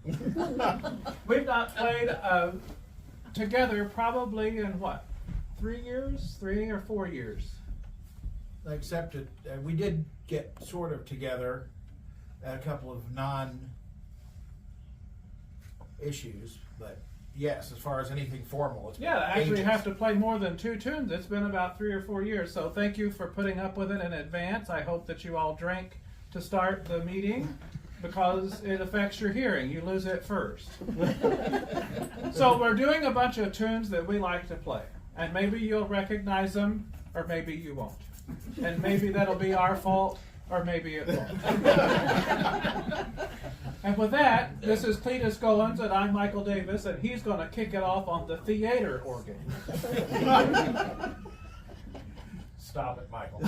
We've not played together probably in what, 3 years? 3 or 4 years? Except that we did get sort of together at a couple of non-issues, but yes, as far as anything formal, it's been Actually ages. have to play more than 2 tunes. It's been about 3 or 4 years. So thank you for putting up with it in advance. I hope that you all drink to start the meeting because it affects your hearing. You lose it first. So we're doing a bunch of tunes that we like to play. And maybe you'll recognize them, or maybe you won't. And maybe that'll be our fault, or maybe it won't. And with that, this is Cletus Goens, and I'm Michael Davis, and he's going to kick it off on the theater organ. Stop it, Michael.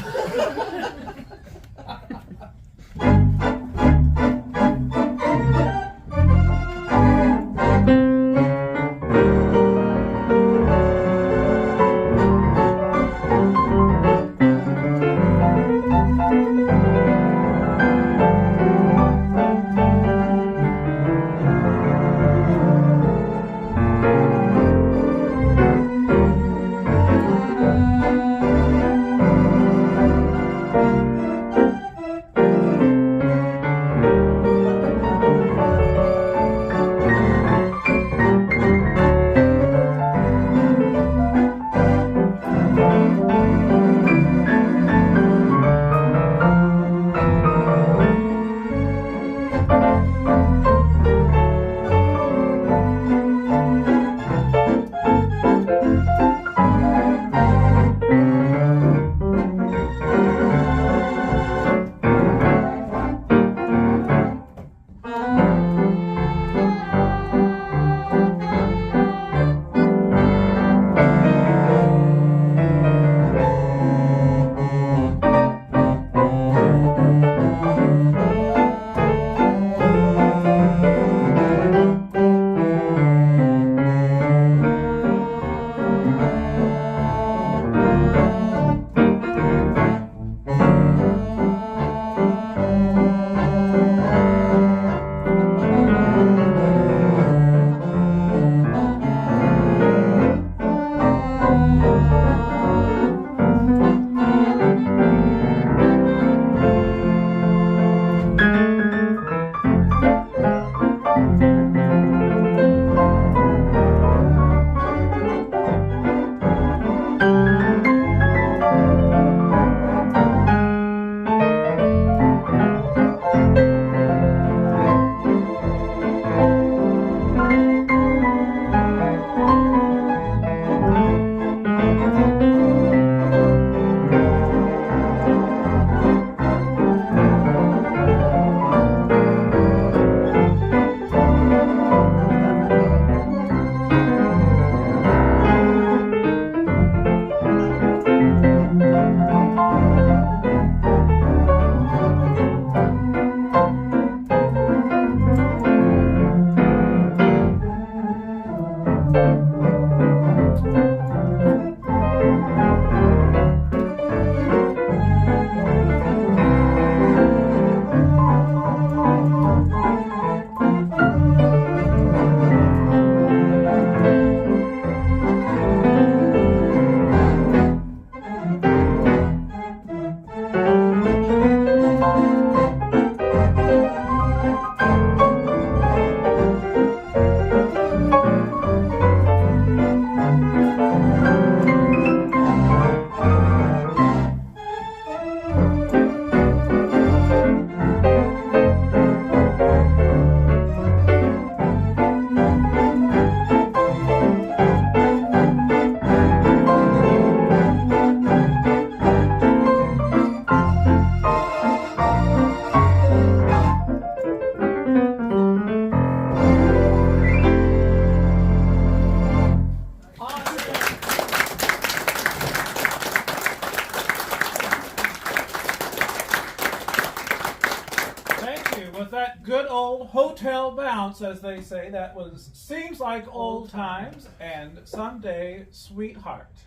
good old hotel bounce, as they say. That was Seems Like Old Times and Someday, Sweetheart.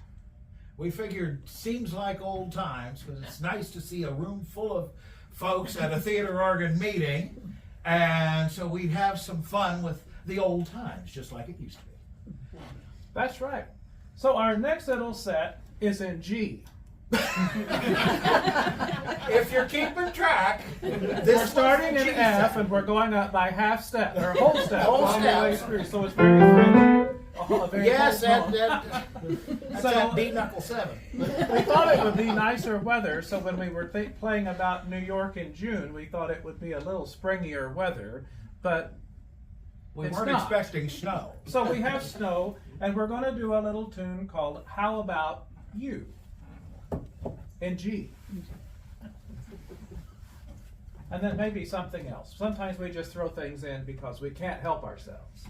We figured seems like old times because it's nice to see a room full of folks at a theater organ meeting. And so we'd have some fun with the old times, just like it used to be. That's right. So our next little set is in G. If you're keeping track, We're starting in F and we're going up by half step, or whole step, Whole all the way step. through. So it's very friendly. Yes, whole that's So- that B knuckle 7. We thought it would be nicer weather, so when we were playing about New York in June, we thought it would be a little springier weather, but We it's weren't not. expecting snow. So we have snow, and we're going to do a little tune called How About You in G. And then maybe something else. Sometimes we just throw things in because we can't help ourselves.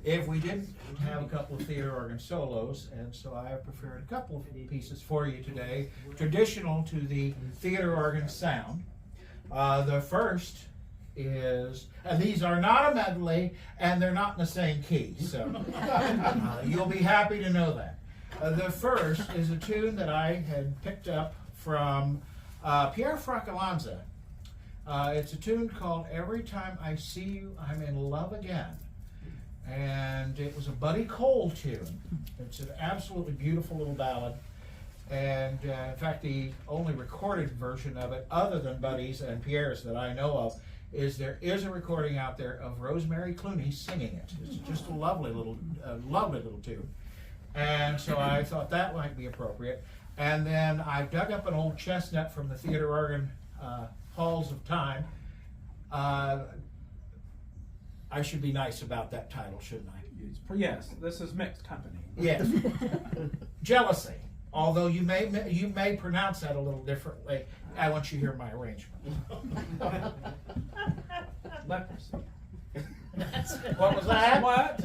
if we didn't have a couple of theater organ solos, and so I have prepared a couple of pieces for you today, traditional to the theater organ sound. The first is, and these are not a medley, and they're not in the same key, so you'll be happy to know that. The first is a tune that I had picked up from Pierre Fracalanza. It's a tune called Every Time I See You, I'm in Love Again. And it was a Buddy Cole tune. It's an absolutely beautiful little ballad. And in fact, the only recorded version of it, other than Buddy's and Pierre's that I know of, is there is a recording out there of Rosemary Clooney singing it. It's just a lovely little tune. And so I thought that might be appropriate. And then I dug up an old chestnut from the theater organ halls of time. I should be nice about that title, shouldn't I? Yes, this is mixed company. Yes. Jealousy. Although you may pronounce that a little differently. I want you to hear my arrangement. Leprosy. What was that? What?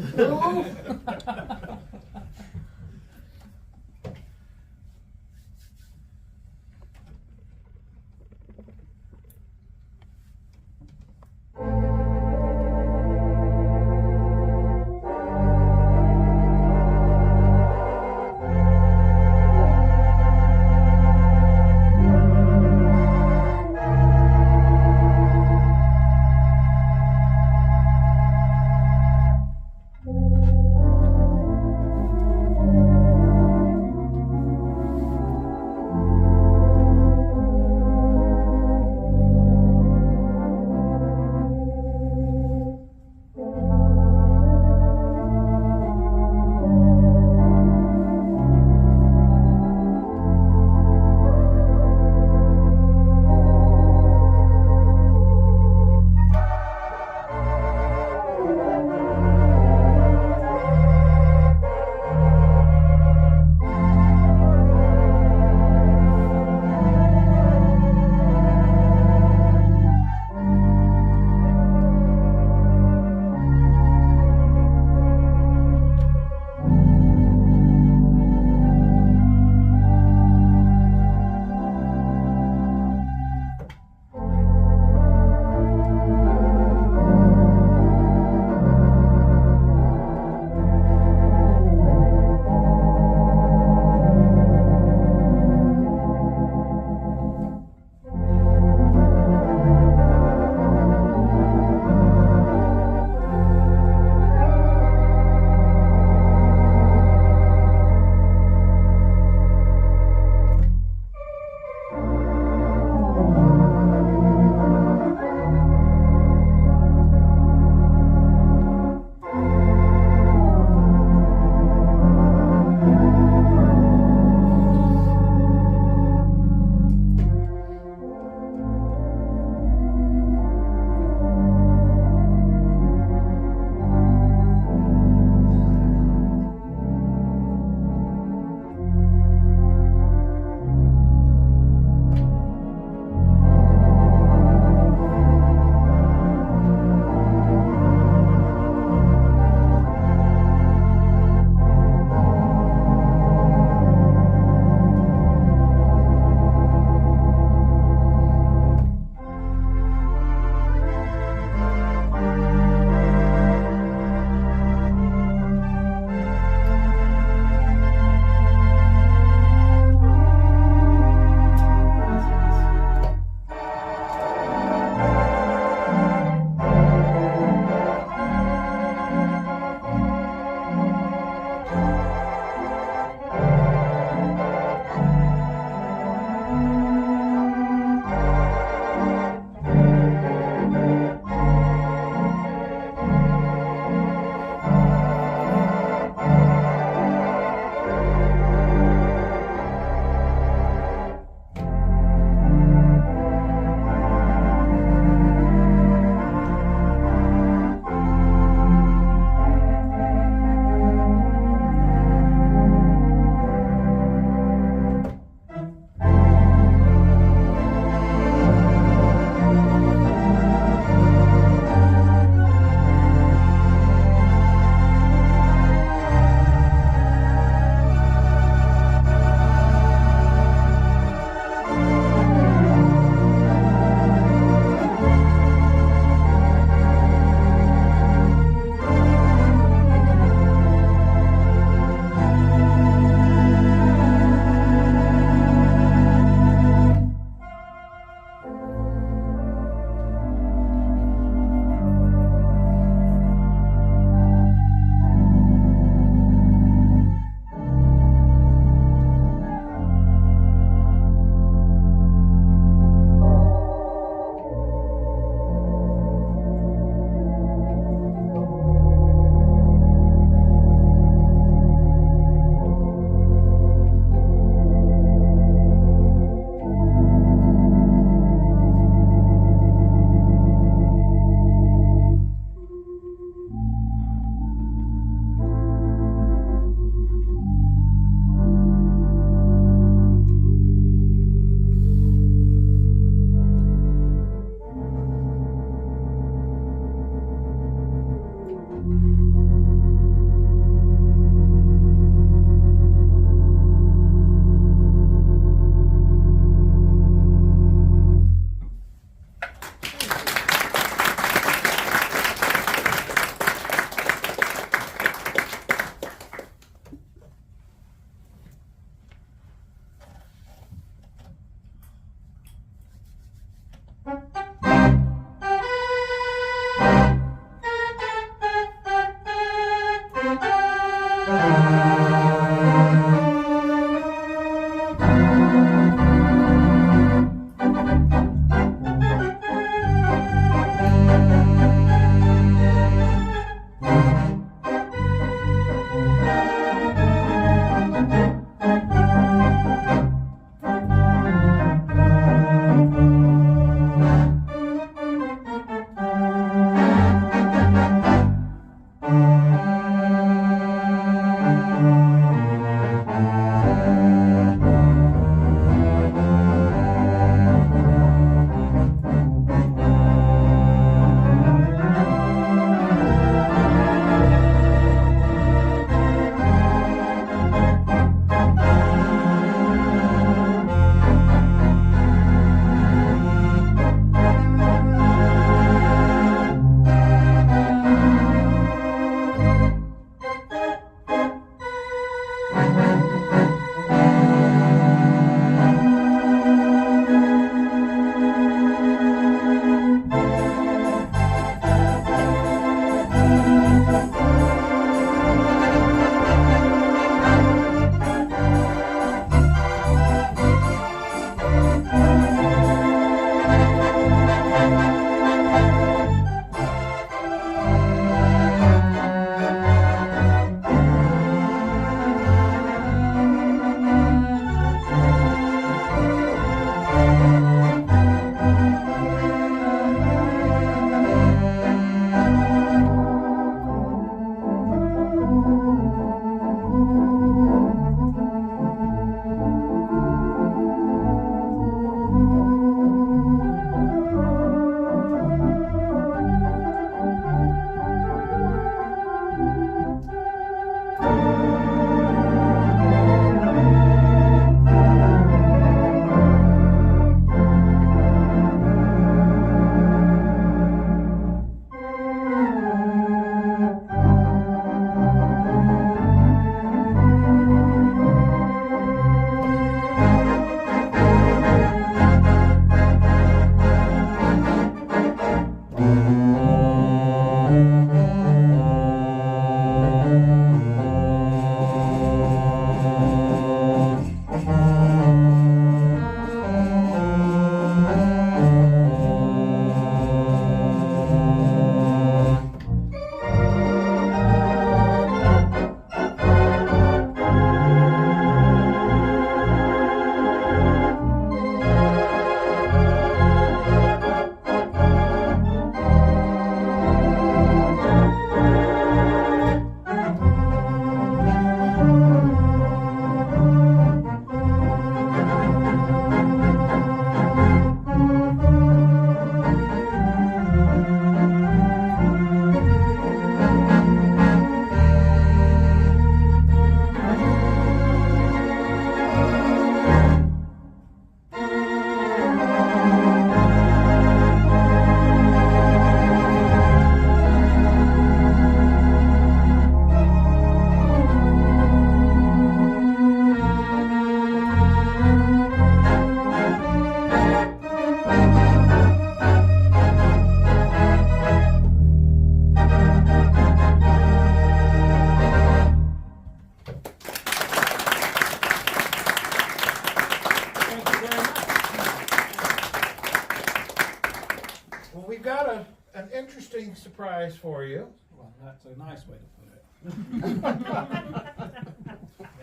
an interesting surprise for you. Well, that's a nice way to put it.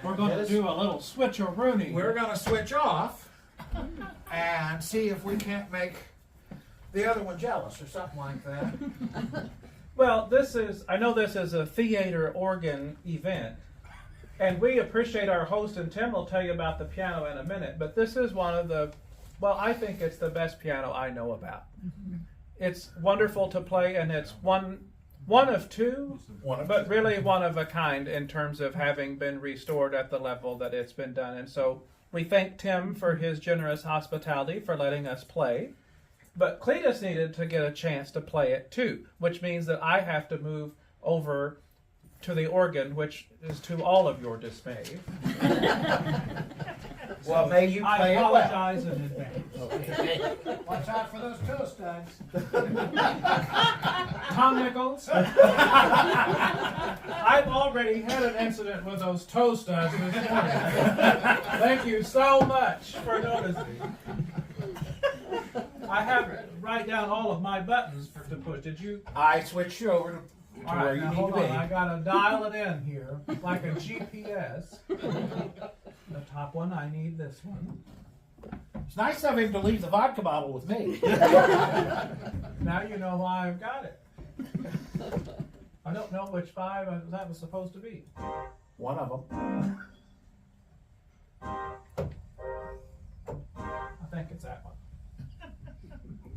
We're going to do a little switcheroonie. We're going to switch off and see if we can't make the other one jealous or something like that. Well, I know this is a theater organ event, and we appreciate our host, and Tim will tell you about the piano in a minute, but this is one of the, well, I think it's the best piano I know about. Mm-hmm. It's wonderful to play, and it's one of two, but really one of a kind in terms of having been restored at the level that it's been done. And so we thank Tim for his generous hospitality for letting us play. But Cletus needed to get a chance to play it too, which means that I have to move over to the organ, which is to all of your dismay. Well, may you play it well. I apologize in advance. Okay. Watch out for those toe studs. Tom Nichols. I've already had an incident with those toe studs this morning. Thank you so much for noticing. I have to write down all of my buttons to push. Did you? I switched you over to all where right, you now need hold to be. on. I got to dial it in here like a GPS. The top one, I need this one. It's nice of him to leave the vodka bottle with me. Now you know why I've got it. I don't know which five that was supposed to be. One of them. I think it's that one.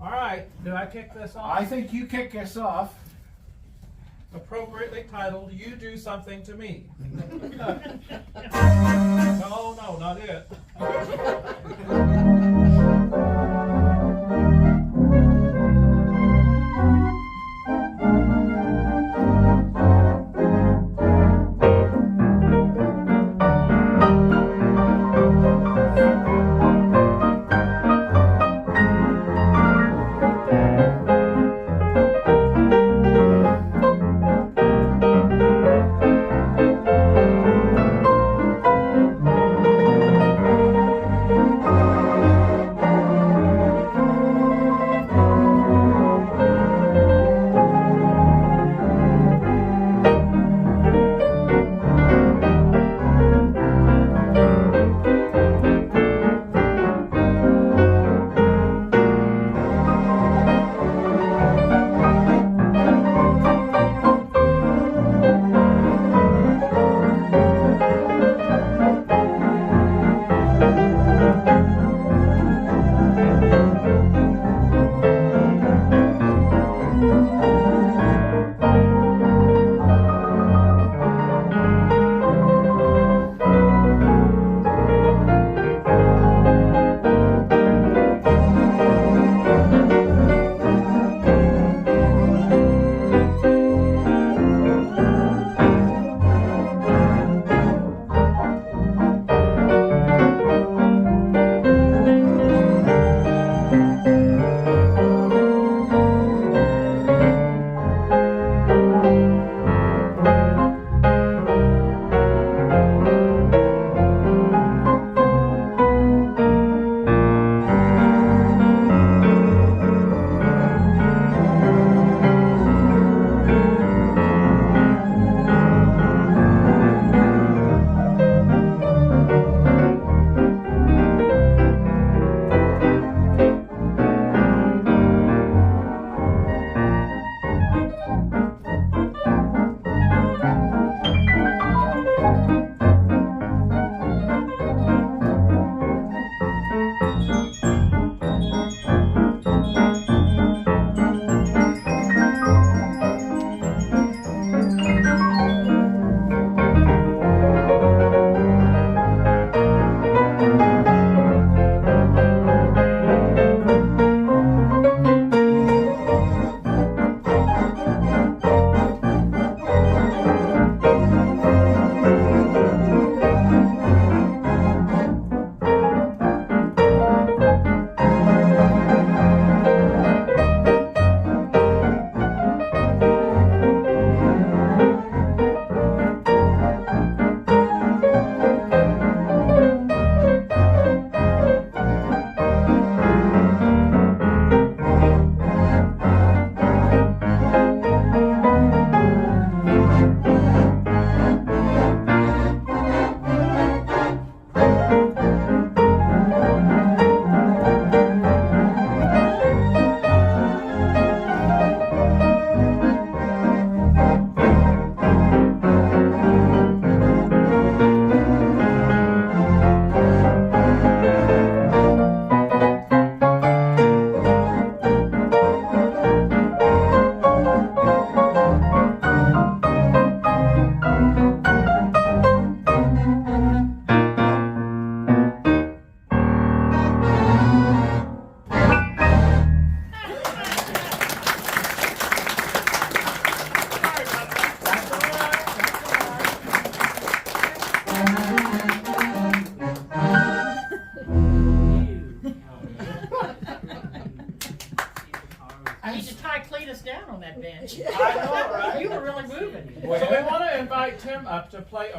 All right, do I kick this off? I think you kick us off. Appropriately titled, You Do Something to Me. No, not it.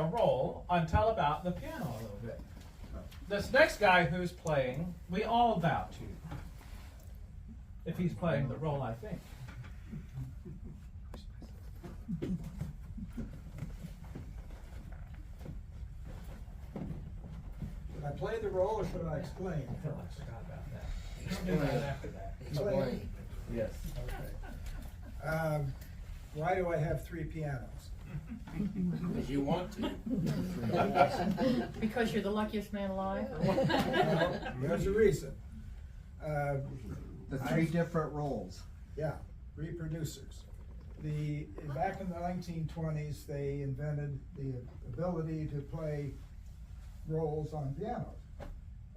a roll and tell about the piano a little bit. This next guy who's playing, we all vow to. If he's playing the role, I think. Should I play the role or should I explain? I feel like I forgot about that. We'll do that after that. Explain. Yes. Okay. Why do I have 3 pianos? Because you want to. Because you're the luckiest man alive? Or what? Well, there's a reason. The 3 different roles. Yeah, reproducers. Back in the 1920s, they invented the ability to play roles on pianos.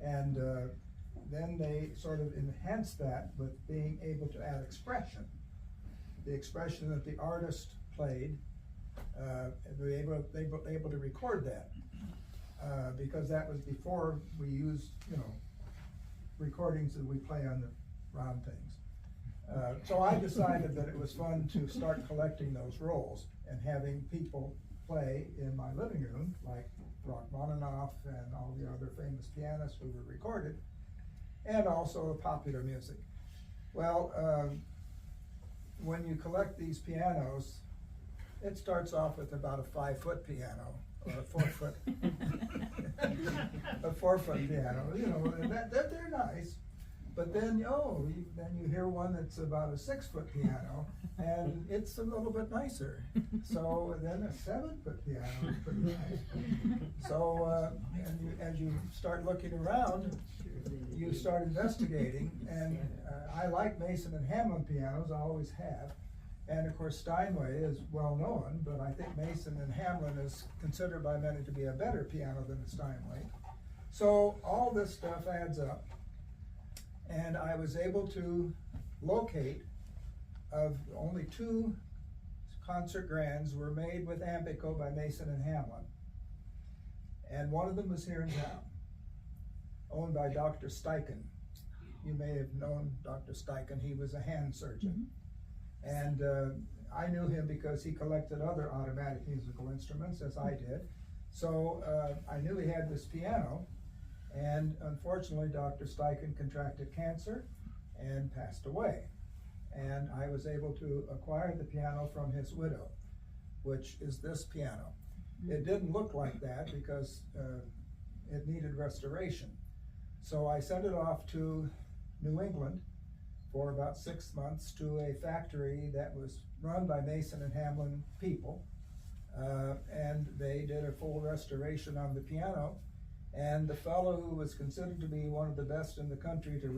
And then they sort of enhanced that with being able to add expression. The expression that the artist played, they were able to record that. Because that was before we used, recordings that we play on the round things. So I decided that it was fun to start collecting those rolls and having people play in my living room, like Rachmaninoff and all the other famous pianists who were recorded, and also popular music. Well, when you collect these pianos, it starts off with about a 5-foot piano, or a 4-foot, a 4-foot piano. And they're nice. But then, then you hear one that's about a 6-foot piano, and it's a little bit nicer. So then a 7-foot piano is pretty nice. So as you start looking around, you start investigating, and I like Mason and Hamlin pianos, I always have. And of course Steinway is well known, but I think Mason and Hamlin is considered by many to be a better piano than the Steinway. So all this stuff adds up. And I was able to locate of only 2 concert grands were made with Ampico by Mason and Hamlin. And one of them was here in town, owned by Dr. Steichen. You may have known Dr. Steichen. He was a hand surgeon. And I knew him because he collected other automatic musical instruments, as I did. So I knew he had this piano. And unfortunately, Dr. Steichen contracted cancer and passed away. And I was able to acquire the piano from his widow, which is this piano. It didn't look like that because it needed restoration. So I sent it off to New England for about 6 months to a factory that was run by Mason and Hamlin people. And they did a full restoration on the piano. And the fellow who was considered to be one of the best in the country to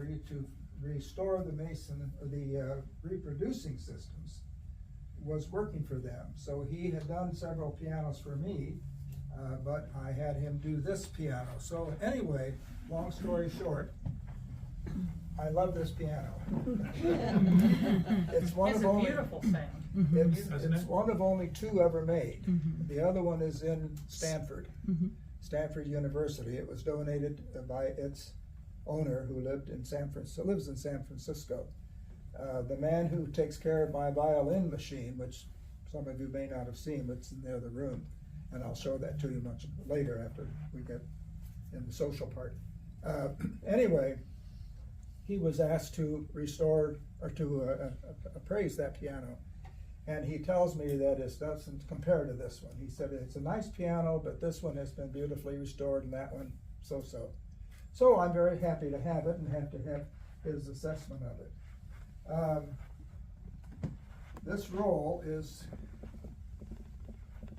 restore the reproducing systems was working for them. So he had done several pianos for me, but I had him do this piano. So anyway, long story short, I love this piano. It's one It's of a only beautiful sound. it's one of only 2 ever made. The other one is in Stanford. Stanford University. It was donated by its owner, who lives in San Francisco. The man who takes care of my violin machine, which some of you may not have seen, but it's in the other room, and I'll show that to you much later after we get in the social part. Anyway, he was asked to restore or to appraise that piano. And he tells me that it doesn't compare to this one. He said it's a nice piano, but this one has been beautifully restored and that one so-so. So I'm very happy to have it and have to have his assessment of it. This roll is,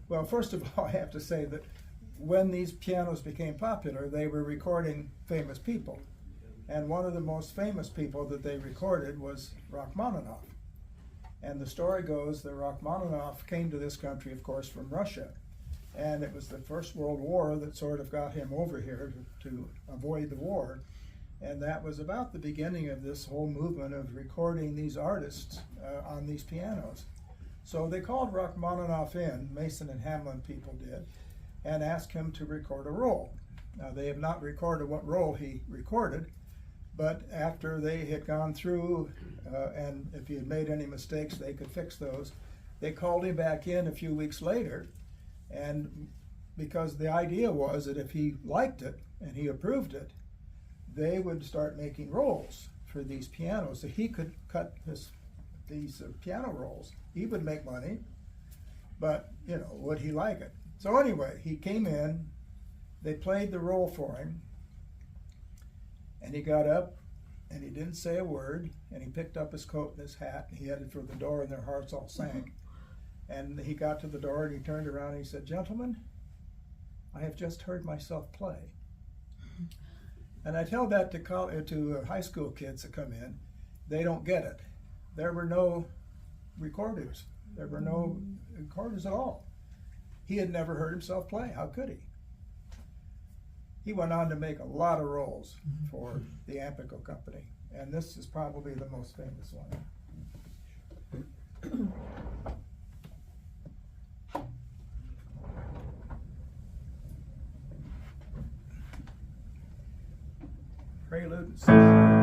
well, first of all, I have to say that when these pianos became popular, they were recording famous people. And one of the most famous people that they recorded was Rachmaninoff. And the story goes that Rachmaninoff came to this country, of course, from Russia. And it was the First World War that sort of got him over here to avoid the war. And that was about the beginning of this whole movement of recording these artists on these pianos. So they called Rachmaninoff in, Mason and Hamlin people did, and asked him to record a roll. Now they have not recorded what roll he recorded, but after they had gone through, and if he had made any mistakes, they could fix those, they called him back in a few weeks later, and because the idea was that if he liked it and he approved it, they would start making rolls for these pianos. So he could cut these piano rolls. He would make money, but you know, would he like it? So anyway, he came in, they played the roll for him, and he got up and he didn't say a word, and he picked up his coat and his hat and he headed for the door, and their hearts all sank. And he got to the door and he turned around and he said, "Gentlemen, I have just heard myself play." And I tell that to high school kids that come in. They don't get it. There were no recorders. There were no recorders at all. He had never heard himself play. How could he? He went on to make a lot of rolls for the Ampico company. And this is probably the most famous one. Prelude and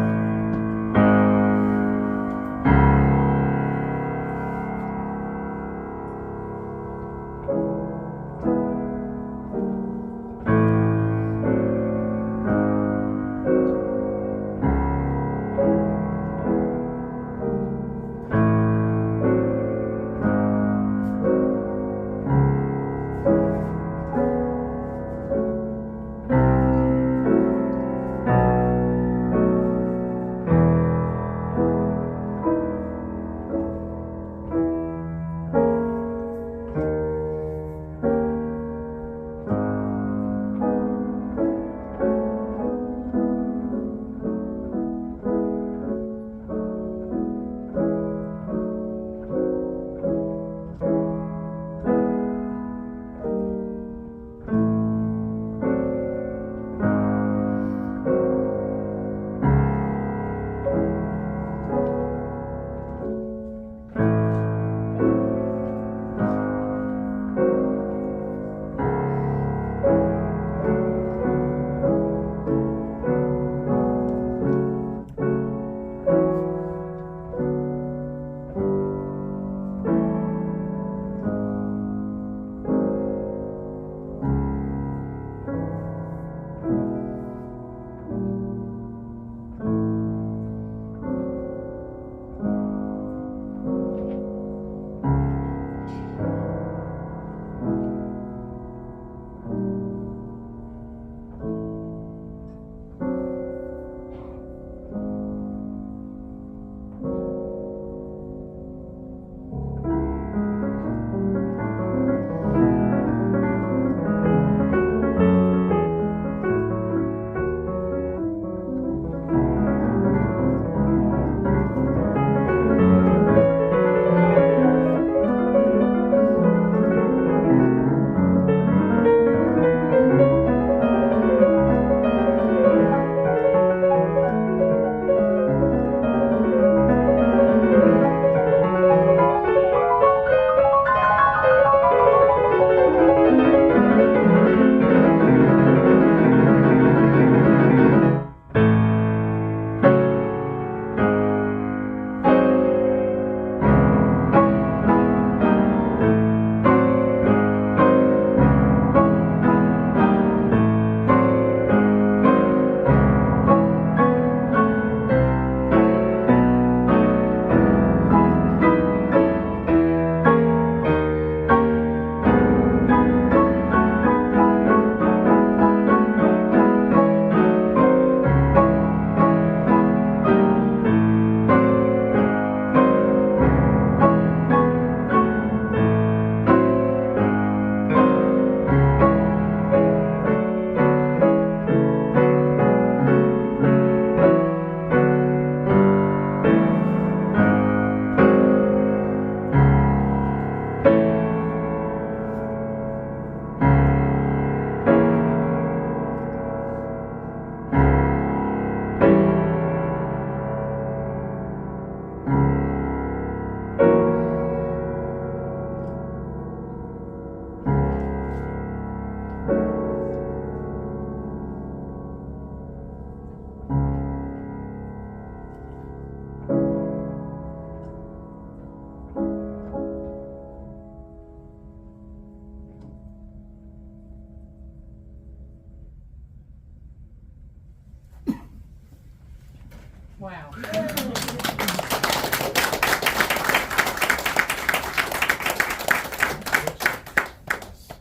Wow.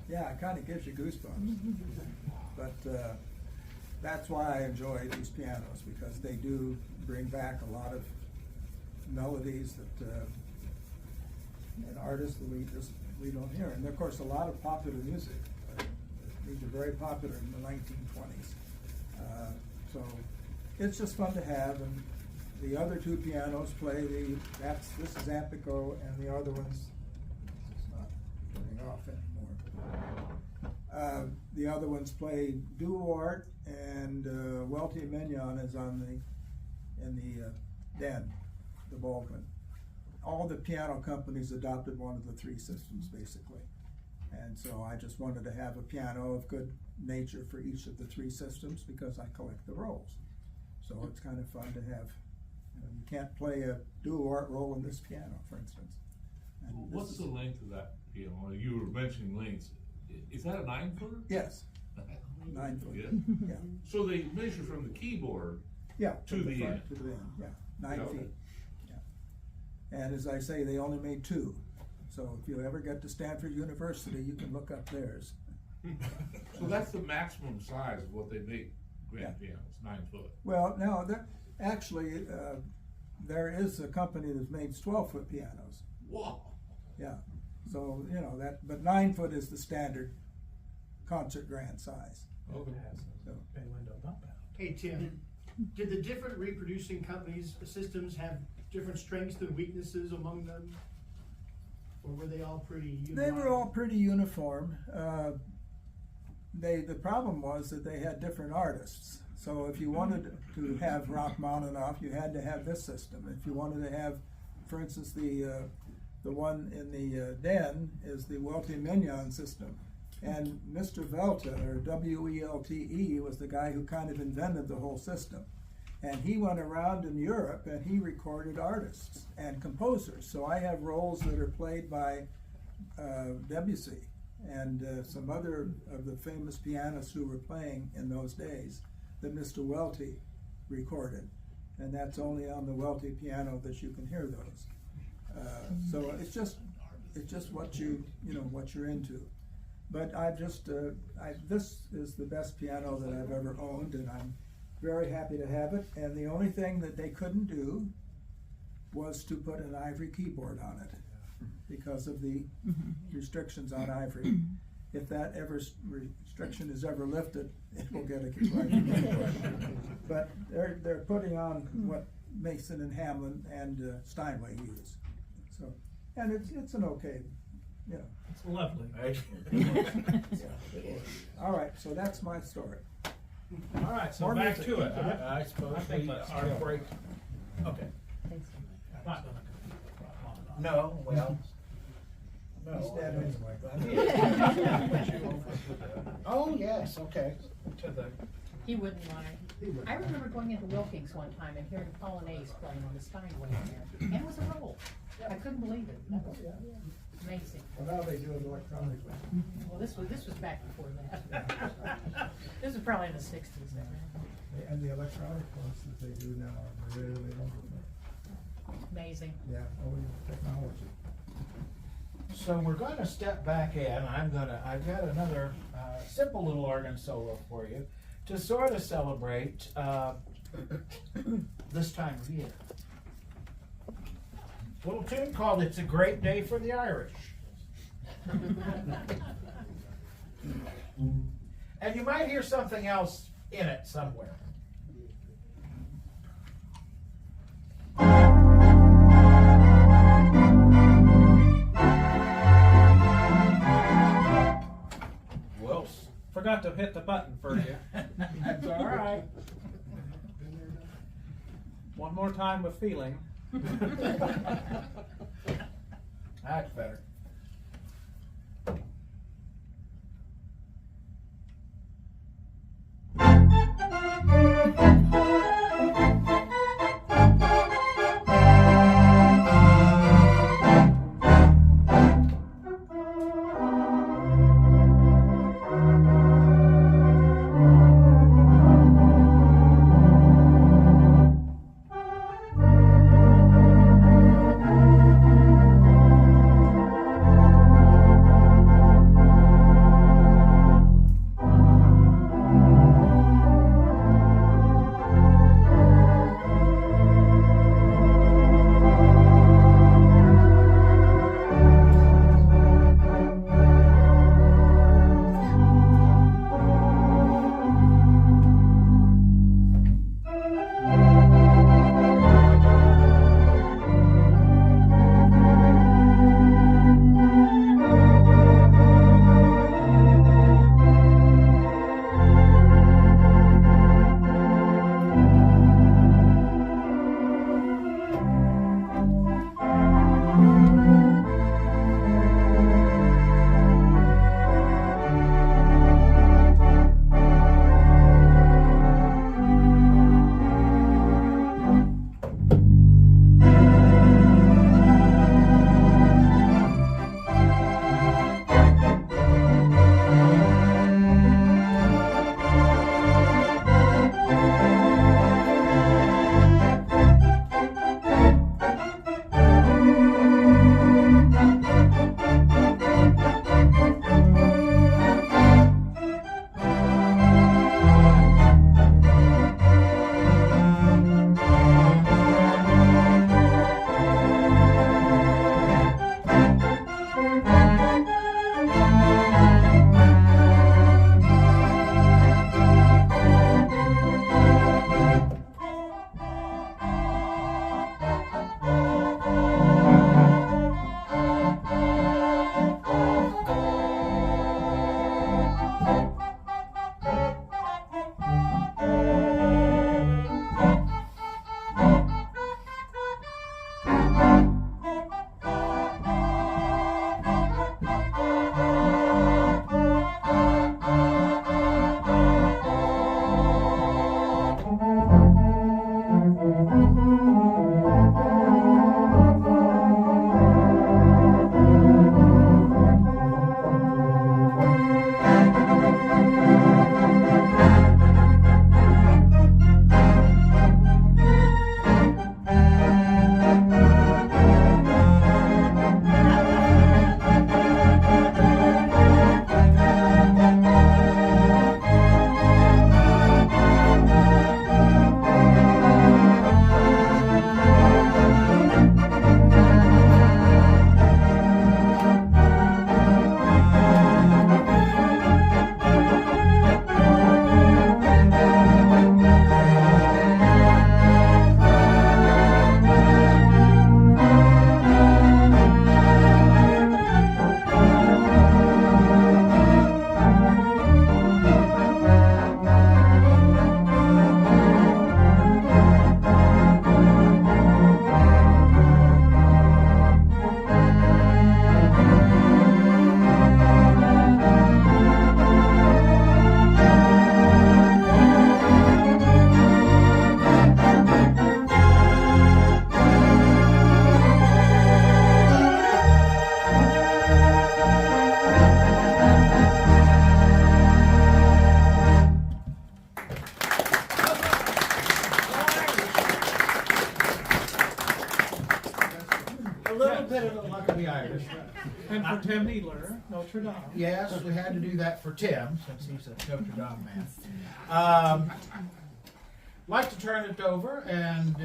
Yeah, it kind of gives you goosebumps. But that's why I enjoy these pianos, because they do bring back a lot of melodies that an artist that we don't hear. And of course, a lot of popular music. These are very popular in the 1920s. So it's just fun to have. And the other two pianos play this is Ampico, and the other one's it's not turning off anymore. The other ones play Duart, and Welty Mignon is in the den, the Baldwin. All the piano companies adopted one of the three systems, basically. And so I just wanted to have a piano of good nature for each of the three systems, because I collect the rolls. So it's kind of fun to have. You can't play a Duart roll in this piano, for instance. And What's the length of that piano? You were mentioning lengths. Is that a 9-footer? Yes, 9 foot. Yeah. Yeah, So they measure from the keyboard. yeah. To the front, end. To the end, yeah, 9 Okay. feet. Yeah. And as I say, they only made two. So if you ever get to Stanford University, you can look up theirs. So that's the maximum size of what they make grand Yeah. pianos, 9 foot. Well, no, actually, there is a company that makes 12-foot pianos. Whoa. Yeah, so, but 9 foot is the standard concert grand size. Okay. So, Hey Tim, did the different reproducing companies' systems have different strengths and weaknesses among them? Or were they all pretty uniform? they were all pretty uniform. The problem was that they had different artists. So if you wanted to have Rachmaninoff, you had to have this system. If you wanted to have, for instance, the one in the den is the Welty Mignon system. And Mr. Welte, or W-E-L-T-E, was the guy who kind of invented the whole system. And he went around in Europe and he recorded artists and composers. So I have rolls that are played by Debussy and some other of the famous pianists who were playing in those days that Mr. Welty recorded. And that's only on the Welty piano that you can hear those. So it's just what what you're into. But this is the best piano that I've ever owned, and I'm very happy to have it. And the only thing that they couldn't do was to put an ivory keyboard on it because of the restrictions on ivory. If that restriction is ever lifted, it will get a ivory keyboard. But they're putting on what Mason and Hamlin and Steinway use. So, and it's an okay, It's lovely. All right, so that's my story. All right, so More back music. to it. I suppose we are break. Okay. Not gonna go. No, well. He's dead anyway. Oh, yes, okay. To the. He wouldn't mind. I remember going into Wilkings one time and hearing Polonaise playing on the Steinway in there, and it was a roll. I couldn't believe it. That was amazing. Well, now they do it electronically. Well, this was back before that. This was probably in the '60s then. And the electronic ones that they do now are really wonderful. Amazing. Yeah, technology. So we're going to step back in. I've got another simple little organ solo for you to sort of celebrate this time of year. A little tune called "It's a Great Day for the Irish." And you might hear something else in it somewhere. Whoops. Forgot to hit the button for you. That's all right. One more time with feeling. That's better. the Irish. And for Tim Needler, Notre Dame. Yes, we had to do that for Tim, since he's a Notre Dame man. Like to turn it over, and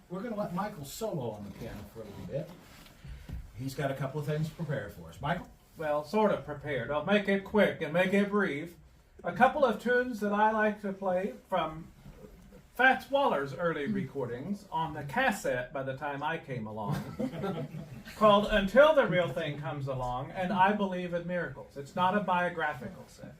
we're going to let Michael solo on the piano for a little bit. He's got a couple of things prepared for us. Michael? Well, sort of prepared. I'll make it quick and make it brief. A couple of tunes that I like to play from Fats Waller's early recordings on the cassette by the time I came along, called Until the Real Thing Comes Along, and I Believe in Miracles. It's not a biographical set.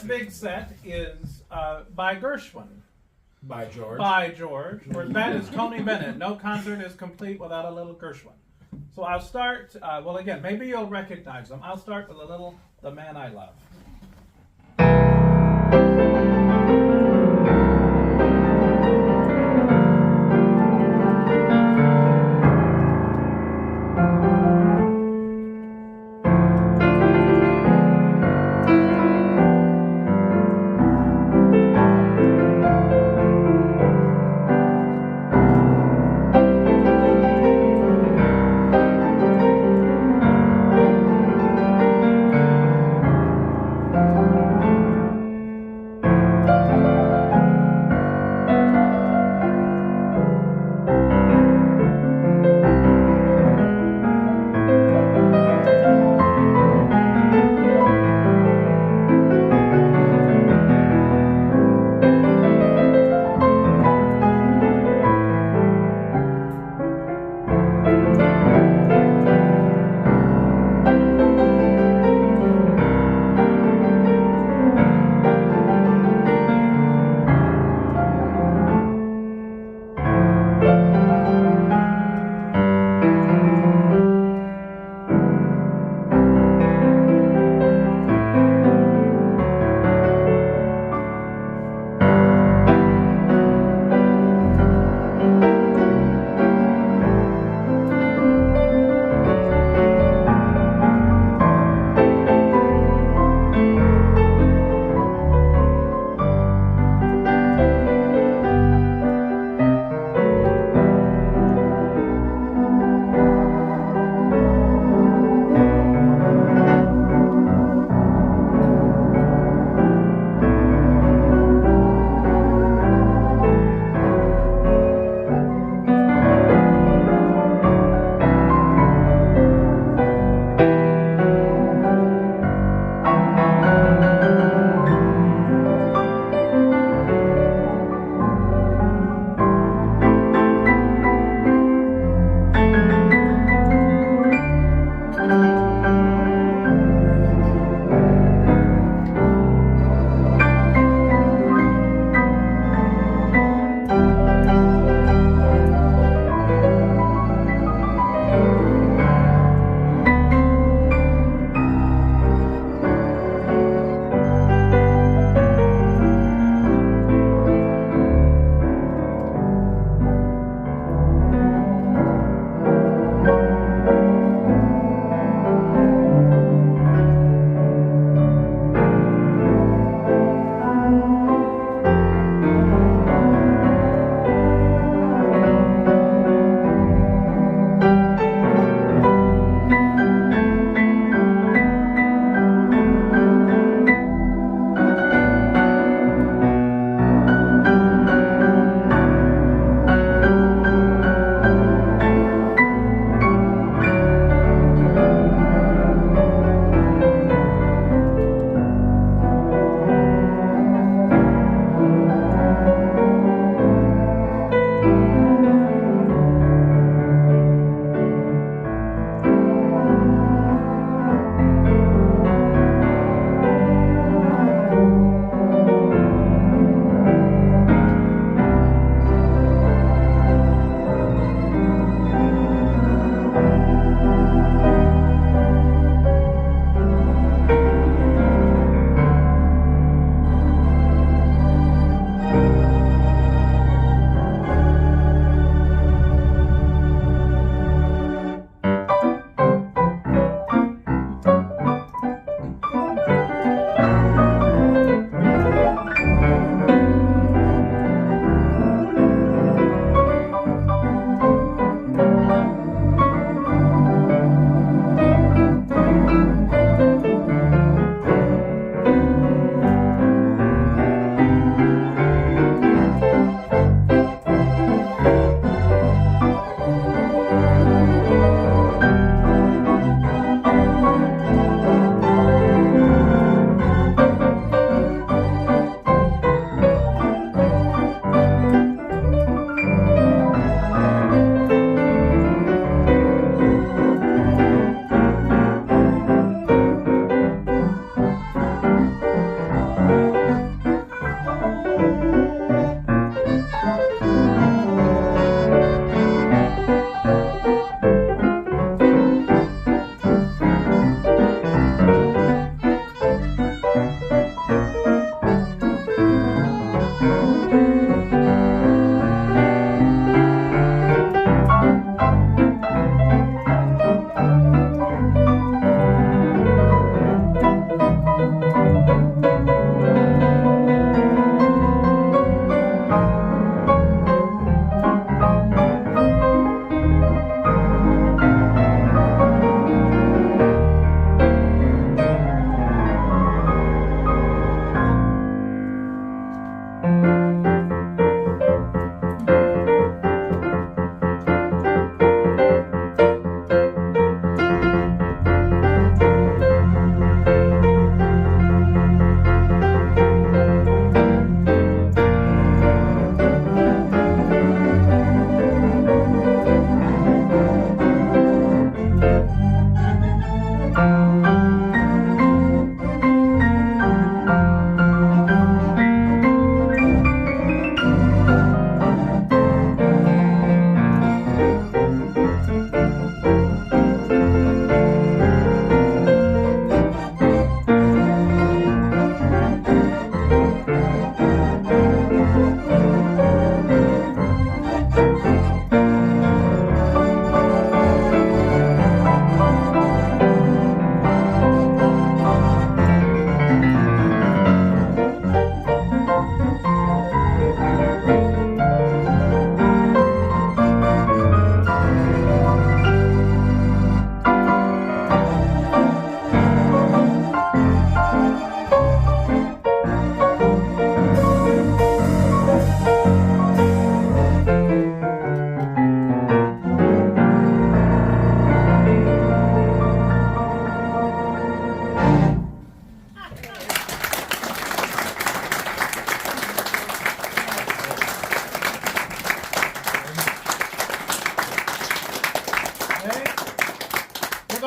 big set is by Gershwin. By George. By George. Whereas that is Tony Bennett. No concert is complete without a little Gershwin. So I'll start, well again, maybe you'll recognize them. I'll start with a little The Man I Love.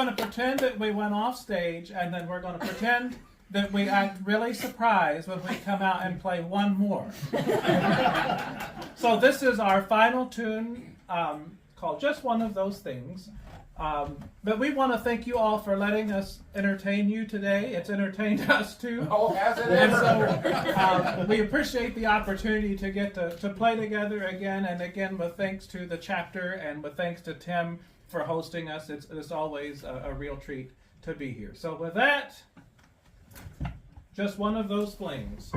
going to pretend that we went off stage, and then we're going to pretend that we act really surprised when we come out and play one more. So this is our final tune, called Just One of Those Things. But we want to thank you all for letting us entertain you today. It's entertained us too. Oh, has it And ever? so we appreciate the opportunity to get to play together again, and again with thanks to the chapter and with thanks to Tim for hosting us. It's always a real treat to be here. So with that, Just One of Those Flings.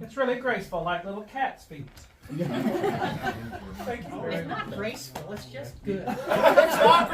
It's really graceful, like little cat's feet. Thank you very It's much. not graceful, it's just good. It's not